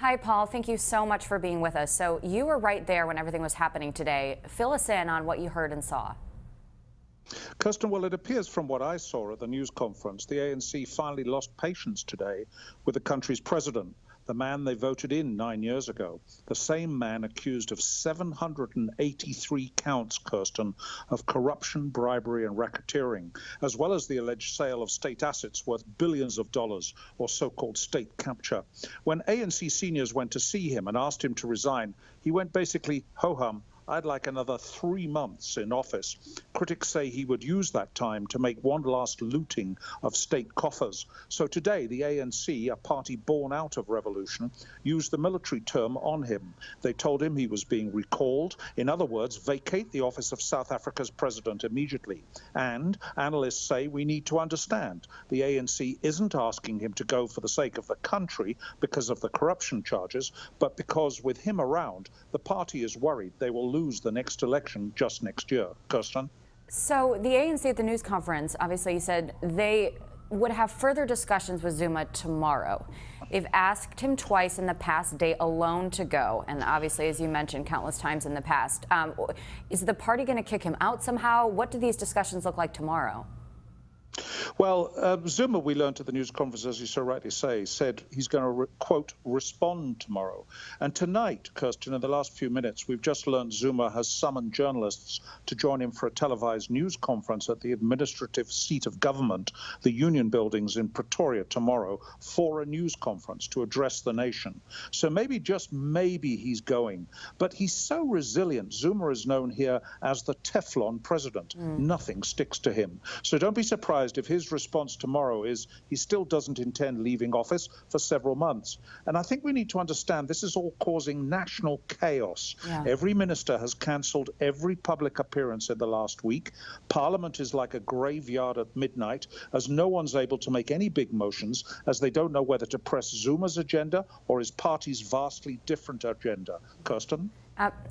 Hi, Paul. Thank you so much for being with us. So you were right there when everything was happening today. Fill us in on what you heard and saw. Kirsten, well, it appears from what I saw at the news conference, the ANC finally lost patience today with the country's president, the man they voted in 9 years ago, the same man accused of 783 counts, Kirsten, of corruption, bribery and racketeering, as well as the alleged sale of state assets worth billions of dollars, or so-called state capture. When ANC seniors went to see him and asked him to resign, he went basically, ho-hum, I'd like another 3 months in office. Critics say he would use that time to make one last looting of state coffers. So today, the ANC, a party born out of revolution, used the military term on him. They told him he was being recalled. In other words, vacate the office of South Africa's president immediately. And analysts say we need to understand the ANC isn't asking him to go for the sake of the country because of the corruption charges, but because with him around, the party is worried they will lose the next election just next year. Kirsten? So the ANC at the news conference obviously said they would have further discussions with Zuma tomorrow. They've asked him twice in the past day alone to go, and obviously, as you mentioned, countless times in the past. Is the party going to kick him out somehow? What do these discussions look like tomorrow? Well, Zuma, we learned at the news conference, as you so rightly say, said he's going to, quote, respond tomorrow. And tonight, Kirsten, in the last few minutes, we've just learned Zuma has summoned journalists to join him for a televised news conference at the administrative seat of government, the Union Buildings in Pretoria tomorrow, for a news conference to address the nation. So maybe, just maybe, he's going. But he's so resilient. Zuma is known here as the Teflon president. Nothing sticks to him. So don't be surprised if his response tomorrow is he still doesn't intend leaving office for several months. And I think we need to understand this is all causing national chaos. Yeah. Every minister has cancelled every public appearance in the last week. Parliament is like a graveyard at midnight, as no one's able to make any big motions, as they don't know whether to press Zuma's agenda or his party's vastly different agenda. Kirsten?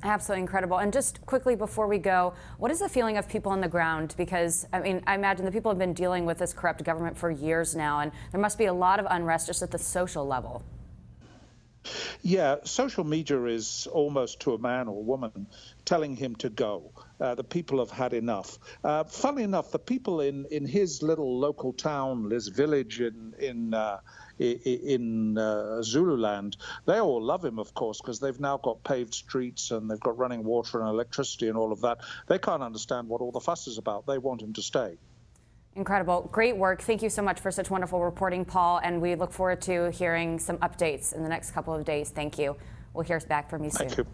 Absolutely incredible. And just quickly before we go, what is the feeling of people on the ground? Because, I mean, I imagine the people have been dealing with this corrupt government for years now, and there must be a lot of unrest just at the social level. Yeah, social media is almost to a man or woman telling him to go. The people have had enough. Funnily enough, the people in his little local town, this village in Zululand, they all love him, of course, because they've now got paved streets and they've got running water and electricity and all of that. They can't understand what all the fuss is about. They want him to stay. Incredible. Great work. Thank you so much for such wonderful reporting, Paul. And we look forward to hearing some updates in the next couple of days. Thank you. We'll hear back from you soon. Thank you.